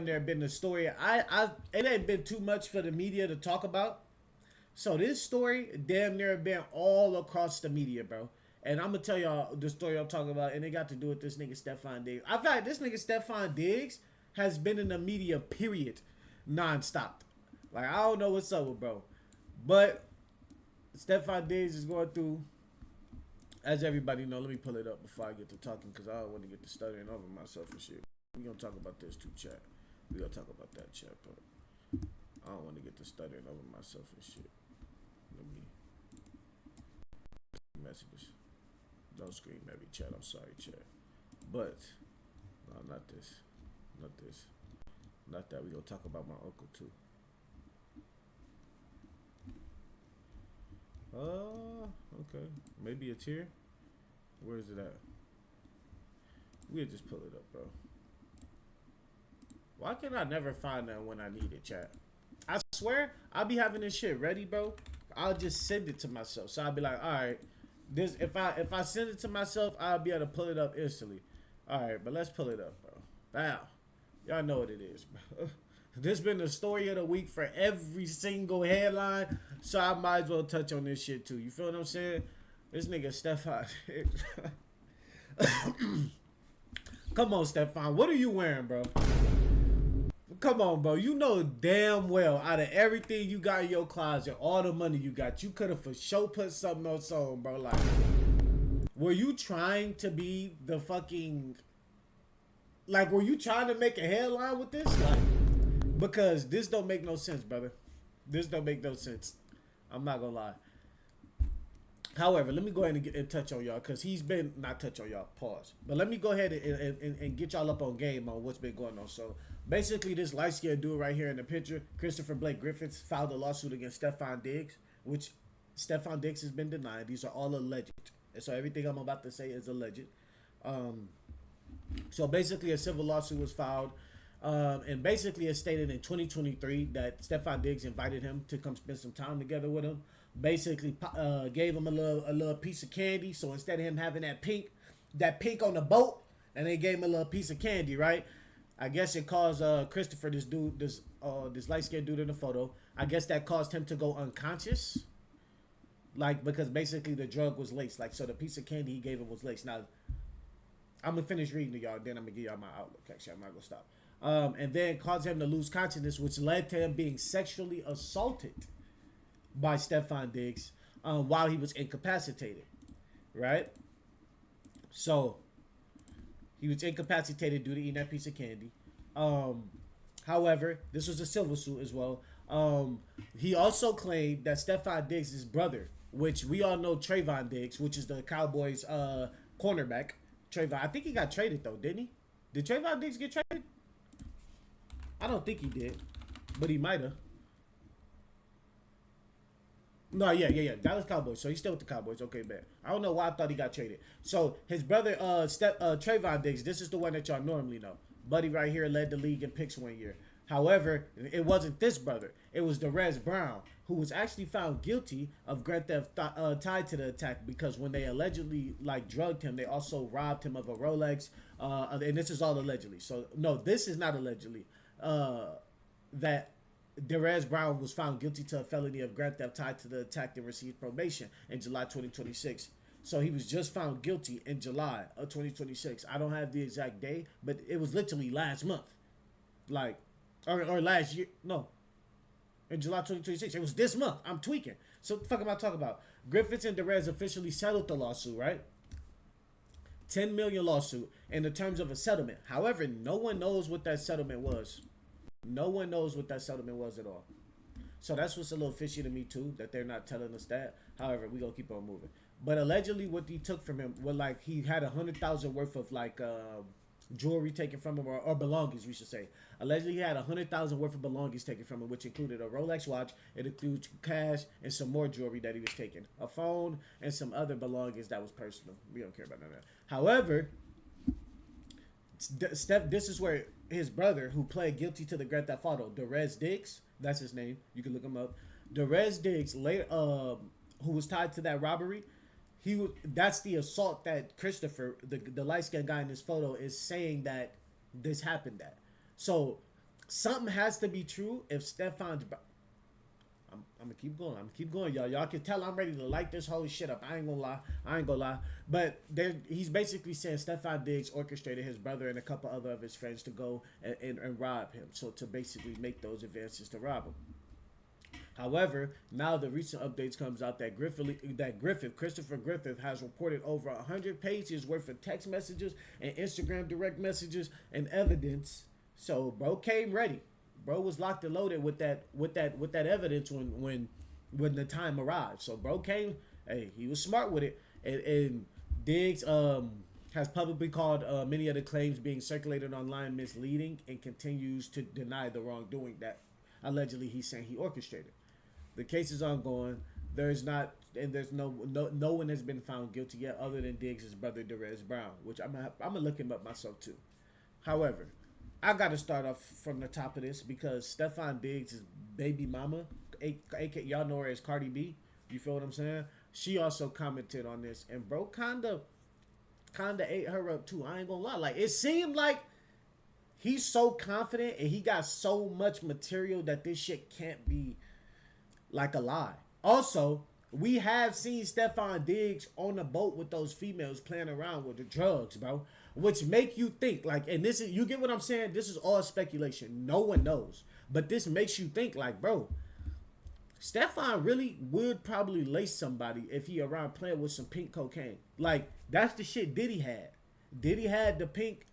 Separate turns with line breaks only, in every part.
near been the story. It ain't been too much for the media to talk about. So this story damn near been all across the media, bro. And I'm gonna tell y'all the story I'm talking about, and it got to do with this nigga Stefon Diggs. I feel like this nigga Stefon Diggs has been in the media, period, nonstop. Like, I don't know what's up with bro, but Stefon Diggs is going through, as everybody know. Let me pull it up before I get to talking, because I don't want to get to stuttering over myself and shit. We gonna talk about this too, chat. We gonna talk about that, chat, but I don't want to get to stuttering over myself and shit. Let me messages. Don't scream at me, chat. I'm sorry, chat. But no, not this. Not this. Not that. We gonna talk about my uncle too. Okay. Maybe it's here. Where is it at? We'll just pull it up, bro. Why can I never find that when I need it, chat? I swear, I'll be having this shit ready, bro. I'll just send it to myself. So I'll be like, all right, this if I send it to myself, I'll be able to pull it up instantly. All right, but let's pull it up, bro. Wow. Y'all know what it is, bro. This been the story of the week for every single headline, so I might as well touch on this shit too. You feel what I'm saying? This nigga Stefon. Come on, Stefon. What are you wearing, bro? Come on, bro. You know damn well, out of everything you got in your closet, all the money you got, you could have for sure put something else on, bro. Like, were you trying to be the fucking... Like, were you trying to make a headline with this? Like, because this don't make no sense, brother. This don't make no sense. I'm not gonna lie. However, let me go ahead and touch on y'all, because he's been... Not touch on y'all, pause. But let me go ahead and get y'all up on game on what's been going on. So, basically, this light-skinned dude right here in the picture, Christopher Blake Griffith, filed a lawsuit against Stefon Diggs, which Stefon Diggs has been denied. These are all alleged. And so everything I'm about to say is alleged. So basically, a civil lawsuit was filed. And basically, it stated in 2023 that Stefon Diggs invited him to come spend some time together with him. Basically, gave him a little piece of candy. So instead of him having that pink on the boat, and they gave him a little piece of candy, right? I guess it caused Christopher, this light skinned dude in the photo, I guess that caused him to go unconscious. Like, because basically the drug was laced. Like, so the piece of candy he gave him was laced. Now, I'm going to finish reading to y'all, then I'm going to give y'all my outlook. Actually, I'm not going to stop. And then caused him to lose consciousness, which led to him being sexually assaulted by Stefon Diggs while he was incapacitated. Right? So, he was incapacitated due to eating that piece of candy. However, this was a civil suit as well. He also claimed that Stefon Diggs' brother, which we all know Trayvon Diggs, which is the Cowboys cornerback. Trayvon, I think he got traded though, didn't he? Did Trayvon Diggs get traded? I don't think he did, but he might have. No, yeah. Dallas Cowboys. So he's still with the Cowboys. Okay, man. I don't know why I thought he got traded. So his brother, Trayvon Diggs, this is the one that y'all normally know. Buddy right here led the league in picks one year. However, it wasn't this brother. It was Derez Brown, who was actually found guilty of grand theft tied to the attack, because when they allegedly drugged him, they also robbed him of a Rolex. And this is all allegedly. So no, this is not allegedly. That Derez Brown was found guilty to a felony of grand theft tied to the attack and received probation in July 2026. So he was just found guilty in July of 2026. I don't have the exact day, but it was literally last month. Or last year. No. In July 2026. It was this month. I'm tweaking. So what the fuck am I talking about? Griffiths and Derez officially settled the lawsuit, right? $10 million lawsuit in the terms of a settlement. However, no one knows what that settlement was. No one knows what that settlement was at all. So that's what's a little fishy to me too, that they're not telling us that. However, we gonna keep on moving. But allegedly, what he took from him was he had $100,000 worth of jewelry taken from him, or belongings, we should say. Allegedly, he had $100,000 worth of belongings taken from him, which included a Rolex watch. It includes cash and some more jewelry that he was taking, a phone, and some other belongings that was personal. We don't care about none of that. However, this is where his brother, who pled guilty to the grand theft auto, Derez Diggs, that's his name. You can look him up. Derez Diggs, who was tied to that robbery. That's the assault that Christopher, the light skinned guy in this photo, is saying that this happened at. So Something has to be true if Stefon's. I'm gonna keep going. I'm gonna keep going, y'all. Y'all can tell I'm ready to light this whole shit up. I ain't gonna lie. I ain't gonna lie. But he's basically saying Stefon Diggs orchestrated his brother and a couple other of his friends to go and rob him. So to basically make those advances to rob him. However, now the recent updates comes out that Christopher Griffith, has reported over 100 pages worth of text messages and Instagram direct messages and evidence. So bro came ready. Bro was locked and loaded with that evidence when the time arrived. So bro came, hey, he was smart with it. And Diggs has publicly called many of the claims being circulated online misleading and continues to deny the wrongdoing that allegedly he's saying he orchestrated. The case is ongoing. There's no one has been found guilty yet, other than Diggs' brother Derez Brown, which I'm gonna look him up myself too. However, I got to start off from the top of this because Stefon Diggs' baby mama, y'all know her as Cardi B. You feel what I'm saying? She also commented on this, and bro, kinda ate her up too. I ain't gonna lie. Like, it seemed like he's so confident and he got so much material that this shit can't be like a lie. Also, we have seen Stefon Diggs on the boat with those females playing around with the drugs, bro. Which make you think, like, and this is, you get what I'm saying? This is all speculation. No one knows. But this makes you think, like, bro, Stefon really would probably lace somebody if he around playing with some pink cocaine. Like, that's the shit Diddy had. Diddy had the pink,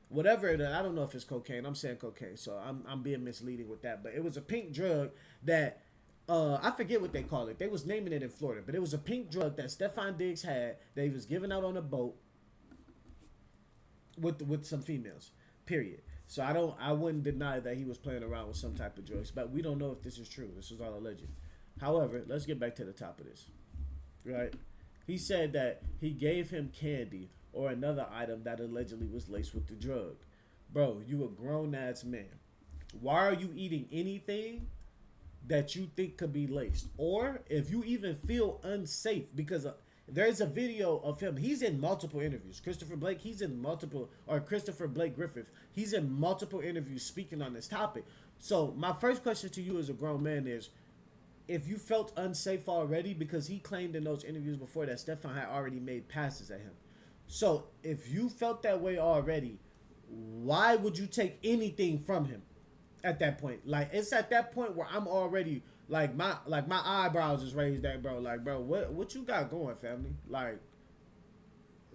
whatever it is. I don't know if it's cocaine. I'm saying cocaine, so I'm being misleading with that. But it was a pink drug that, I forget what they call it. They was naming it in Florida, but it was a pink drug that Stefon Diggs had that he was giving out on a boat with some females, period. So I wouldn't deny that he was playing around with some type of drugs, but we don't know if this is true. This is all alleged. However, let's get back to the top of this. Right? He said that he gave him candy or another item that allegedly was laced with the drug. Bro, you a grown ass man. Why are you eating anything that you think could be laced? Or if you even feel unsafe, because there's a video of him. He's in multiple interviews. Christopher Blake Griffith, he's in multiple interviews speaking on this topic. So my first question to you as a grown man is, if you felt unsafe already, because he claimed in those interviews before that Stefon had already made passes at him. So if you felt that way already, why would you take anything from him at that point? Like, it's at that point where I'm already like my eyebrows is raised at, bro. Like, bro, what you got going, family? Like,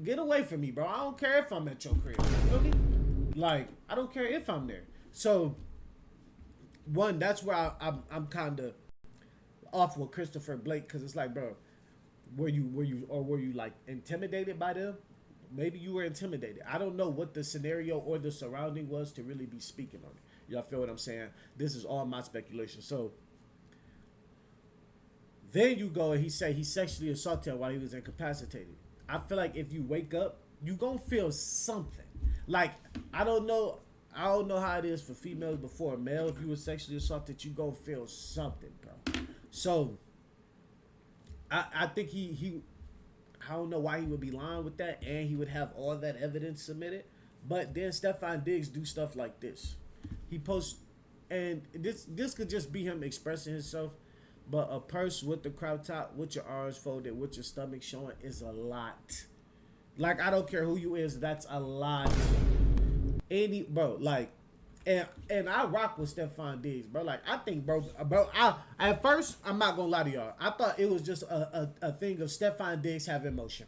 get away from me, bro. I don't care if I'm at your crib. You feel me? Like, I don't care if I'm there. So, one, that's where I'm kind of off with Christopher Blake, because it's like, bro, were you like intimidated by them? Maybe you were intimidated. I don't know what the scenario or the surrounding was to really be speaking on it. Y'all feel what I'm saying? This is all my speculation. So then you go and he sexually assaulted her while he was incapacitated. I feel like if you wake up, you gonna feel something. Like, I don't know how it is for females before a male. If you were sexually assaulted, you gonna feel something, bro. So I think he I don't know why he would be lying with that, and he would have all that evidence submitted. But then Stefon Diggs do stuff like this. He posts, and this could just be him expressing himself, but a purse with the crop top, with your arms folded, with your stomach showing is a lot. Like, I don't care who you is, that's a lot. And I rock with Stefon Diggs, bro. Like, I think, bro, at first, I'm not gonna lie to y'all. I thought it was just a thing of Stefon Diggs having motion.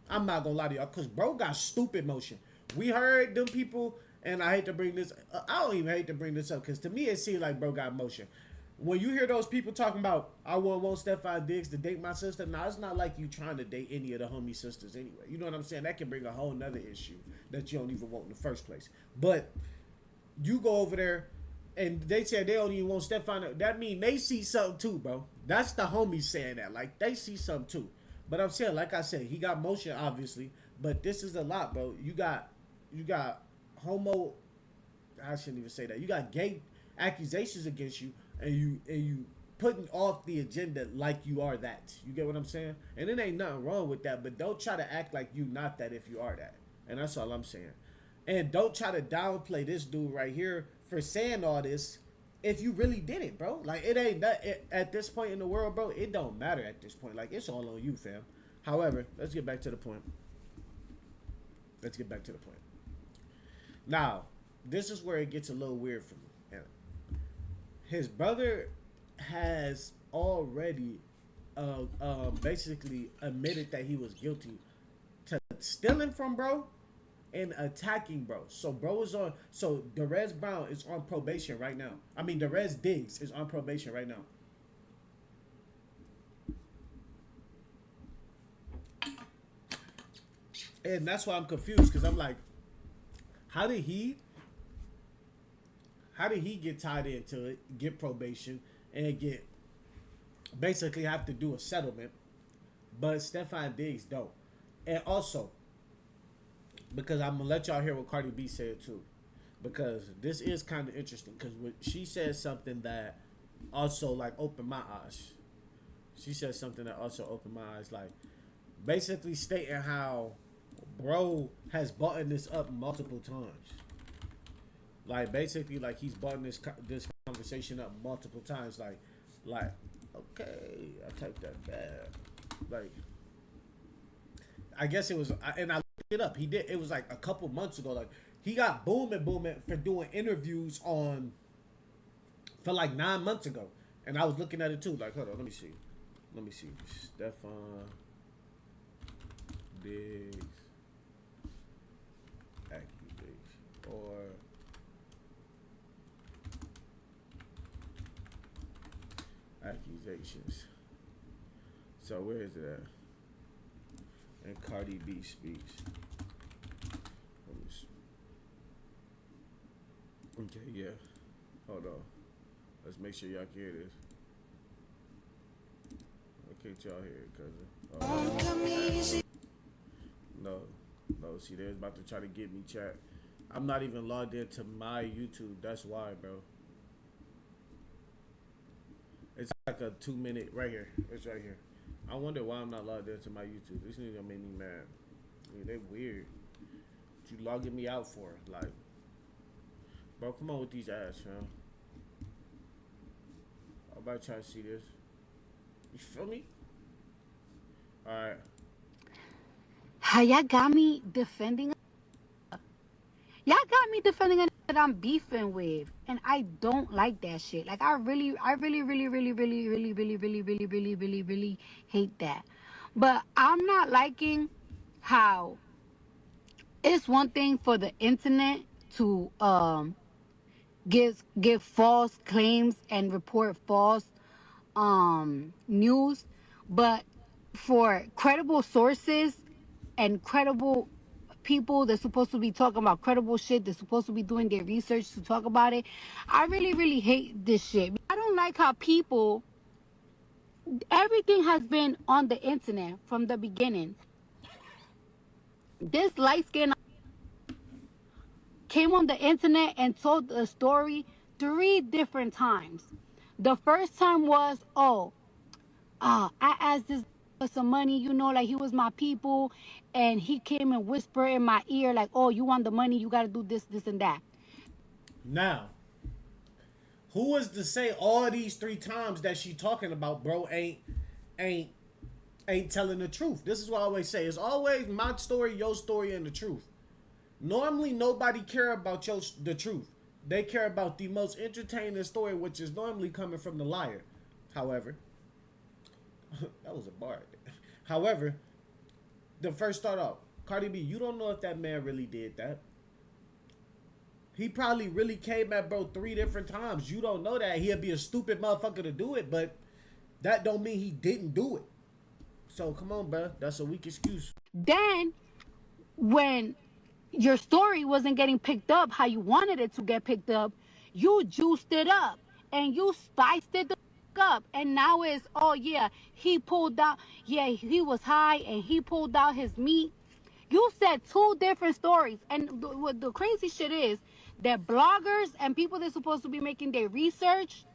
I'm not gonna lie to y'all, because bro got stupid motion. We heard them people, and I hate to bring this, I don't even hate to bring this up, because to me, it seems like bro got motion. When you hear those people talking about, I wouldn't want Stefon Diggs to date my sister, now it's not like you trying to date any of the homie sisters anyway. You know what I'm saying? That can bring a whole nother issue that you don't even want in the first place. But you go over there, and they say they don't even want Stefon. That mean they see something too, bro. That's the homies saying that. Like, they see something too. But I'm saying, like I said, he got motion, obviously. But this is a lot, bro. You got homo, I shouldn't even say that. You got gay accusations against you, and you putting off the agenda like you are that. You get what I'm saying? And it ain't nothing wrong with that, but don't try to act like you not that if you are that. And that's all I'm saying. And don't try to downplay this dude right here for saying all this if you really did it, bro. Like, it ain't that at this point in the world, bro. It don't matter at this point. Like, it's all on you, fam. However, let's get back to the point. Let's get back to the point. Now, this is where it gets a little weird for me. His brother has already basically admitted that he was guilty to stealing from bro and attacking bro. So bro is on. So Derez Brown is on probation right now. I mean, Derez Diggs is on probation right now. And that's why I'm confused because I'm like, how did he? How did he get tied into it, get probation, and get basically have to do a settlement, but Stefon Diggs don't? And also, because I'm gonna let y'all hear what Cardi B said too, because this is kind of interesting. Because she said something that also like opened my eyes. She said something that also opened my eyes, like basically stating how bro has buttoned this up multiple times. Like basically, like he's buttoned this conversation up multiple times. Like okay, I typed that bad. Like I guess it was, and I looked it up. He did. It was like a couple months ago. Like he got booming for doing interviews on for like 9 months ago, and I was looking at it too. Like hold on, let me see. Stefon Diggs accusation or accusations. So where is it at? And Cardi B speaks. Okay, yeah. Hold on. Let's make sure y'all can hear this. Okay, y'all hear it, cousin. No, no. See, they're about to try to get me, chat. I'm not even logged into my YouTube. That's why, bro. It's like a 2 minute right here. It's right here. I wonder why I'm not logged into my YouTube. This nigga gonna make me mad. I mean, they weird. What you logging me out for? Like, bro, come on with these ads, fam. I'm about to try to see this. You feel me? Alright.
How y'all got me defending? Y'all got me defending a that I'm beefing with, and I don't like that shit. Like I really hate that. But I'm not liking how it's one thing for the internet to give false claims and report false news, but for credible sources and credible people that's supposed to be talking about credible shit, that's supposed to be doing their research to talk about it, I really hate this shit. I don't like how people, everything has been on the internet from the beginning. This light skin came on the internet and told a story 3 different times. The first time was, oh, I asked this for some money, like he was my people, and he came and whispered in my ear, like, oh, you want the money, you got to do this, and that.
Now, who is to say all these 3 times that she talking about, bro, ain't ain't telling the truth? This is what I always say. It's always my story, your story, and the truth. Normally, nobody care about the truth. They care about the most entertaining story, which is normally coming from the liar. However, that was a bar. However, the first start off, Cardi B, you don't know if that man really did that. He probably really came at bro 3 different times. You don't know that. He'll be a stupid motherfucker to do it, but that don't mean he didn't do it. So come on, bro. That's a weak excuse.
Then, when your story wasn't getting picked up how you wanted it to get picked up, you juiced it up and you spiced it up. And now it's, oh yeah, he pulled out, yeah, he was high and he pulled out his meat. You said 2 different stories. And what the crazy shit is that bloggers and people that's supposed to be making their research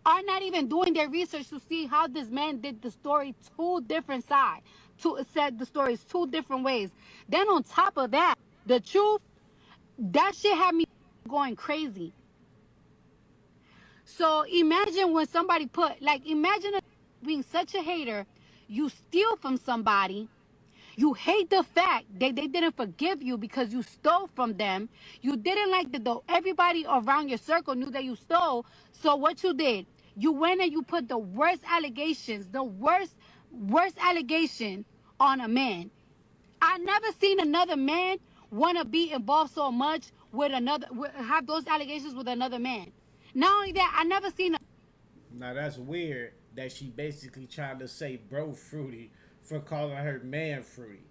are not even doing their research to see how this man did the story 2 different sides. Said the stories 2 different ways. Then on top of that, The truth, that shit had me going crazy. So imagine when somebody put, like, imagine being such a hater, you steal from somebody. You hate the fact that they didn't forgive you because you stole from them. You didn't like that though. Everybody around your circle knew that you stole. So what you did, you went and you put the worst allegations, the worst allegation on a man. I never seen another man want to be involved so much with another, have those allegations with another man. Not only that, I never seen a.
Now that's weird that she basically tried to say bro fruity for calling her man fruity.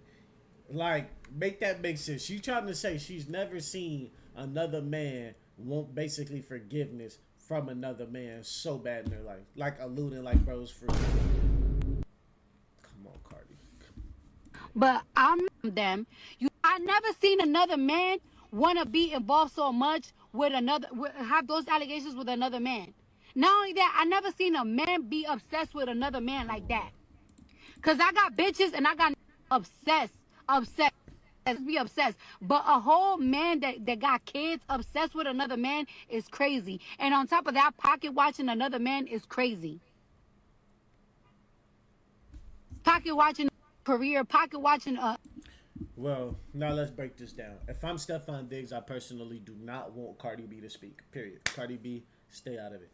Like, make that make sense. She's trying to say she's never seen another man want basically forgiveness from another man so bad in their life. Like alluding like bro's fruity. Come on, Cardi.
But I'm them. I never seen another man want to be involved so much with another, have those allegations with another man. Not only that, I never seen a man be obsessed with another man like that. Cause I got bitches and I got obsessed, be obsessed. But a whole man that got kids obsessed with another man is crazy. And on top of that, pocket watching another man is crazy. Pocket watching career, pocket watching
Well, now let's break this down. If I'm Stefon Diggs, I personally do not want Cardi B to speak. Period. Cardi B, stay out of it.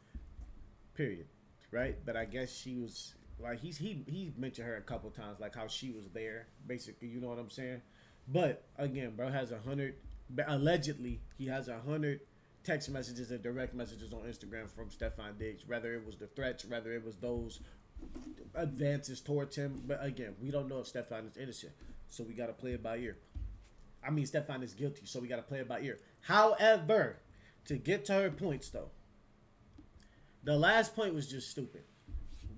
Period. Right? But I guess she was like he mentioned her a couple times, like how she was there, basically. You know what I'm saying? But again, bro has 100. Allegedly, he has 100 text messages and direct messages on Instagram from Stefon Diggs. Whether it was the threats, whether it was those advances towards him. But again, we don't know if Stefon is innocent, so we got to play it by ear. I mean, Stefon is guilty, so we got to play it by ear. However, to get to her points, though, the last point was just stupid.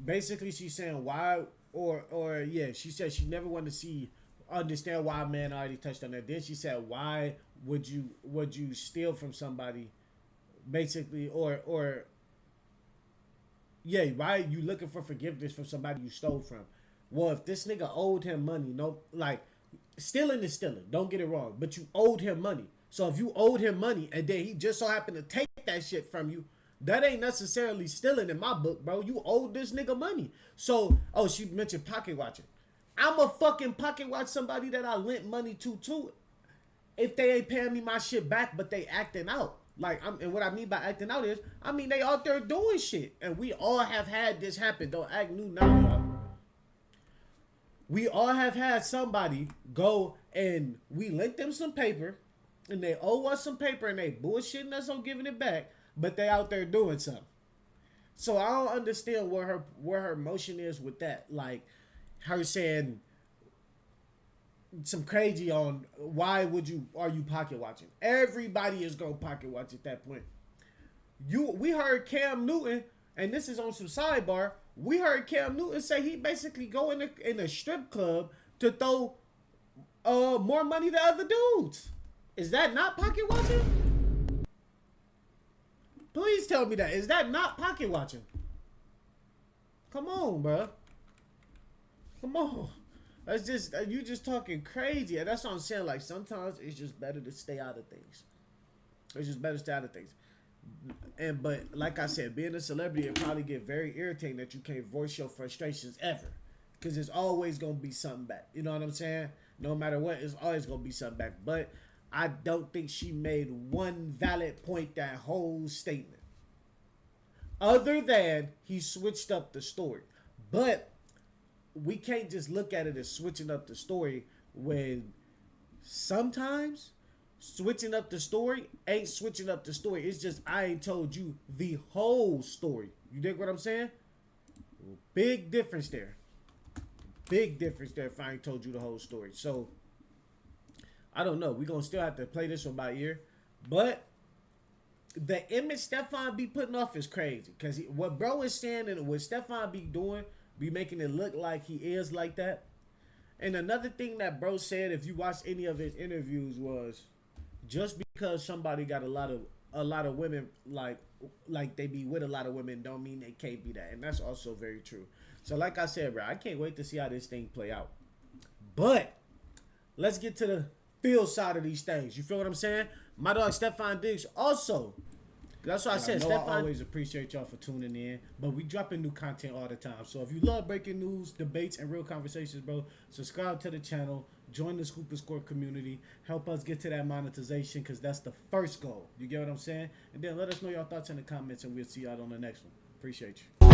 Basically, she's saying why, or yeah, she said she never wanted to understand why a man already touched on that. Then she said, why would you steal from somebody, basically, or yeah, why are you looking for forgiveness from somebody you stole from? Well, if this nigga owed him money, no, like, stealing is stealing. Don't get it wrong, but you owed him money. So if you owed him money and then he just so happened to take that shit from you, that ain't necessarily stealing in my book, bro. You owed this nigga money. So, oh, she mentioned pocket watching. I'm a fucking pocket watch somebody that I lent money to if they ain't paying me my shit back, but they acting out. Like, and what I mean by acting out is, I mean they out there doing shit, and we all have had this happen. Don't act new now, y'all. We all have had somebody go and we lent them some paper, and they owe us some paper, and they bullshitting us on giving it back, but they out there doing something. So I don't understand where her motion is with that. Like, her saying some crazy on why are you pocket watching? Everybody is gonna pocket watch at that point. We heard Cam Newton, and this is on some sidebar. We heard Cam Newton say he basically go in a strip club to throw more money to other dudes. Is that not pocket watching? Please tell me that. Is that not pocket watching? Come on, bro. Come on. That's just, you just talking crazy. And that's what I'm saying. Like, sometimes it's just better to stay out of things. It's just better to stay out of things. But like I said, being a celebrity, it probably get very irritating that you can't voice your frustrations ever. Because there's always going to be something back. You know what I'm saying? No matter what, it's always going to be something back. But I don't think she made one valid point that whole statement. Other than he switched up the story. But we can't just look at it as switching up the story when sometimes switching up the story ain't switching up the story. It's just I ain't told you the whole story. You dig what I'm saying? Big difference there. Big difference there if I ain't told you the whole story. So, I don't know. We're going to still have to play this one by ear. But the image Stefon be putting off is crazy. Because what bro is saying and what Stefon be doing, be making it look like he is like that. And another thing that bro said, if you watch any of his interviews, was just because somebody got a lot of women, like they be with a lot of women, don't mean they can't be that. And that's also very true. So like I said, bro, I can't wait to see how this thing play out. But let's get to the field side of these things. You feel what I'm saying? My dog Stefon Diggs also. That's why I said, I always appreciate y'all for tuning in. But we dropping new content all the time. So if you love breaking news, debates, and real conversations, bro, subscribe to the channel. Join the Scoop and Score community. Help us get to that monetization because that's the first goal. You get what I'm saying? And then let us know your thoughts in the comments and we'll see y'all on the next one. Appreciate you.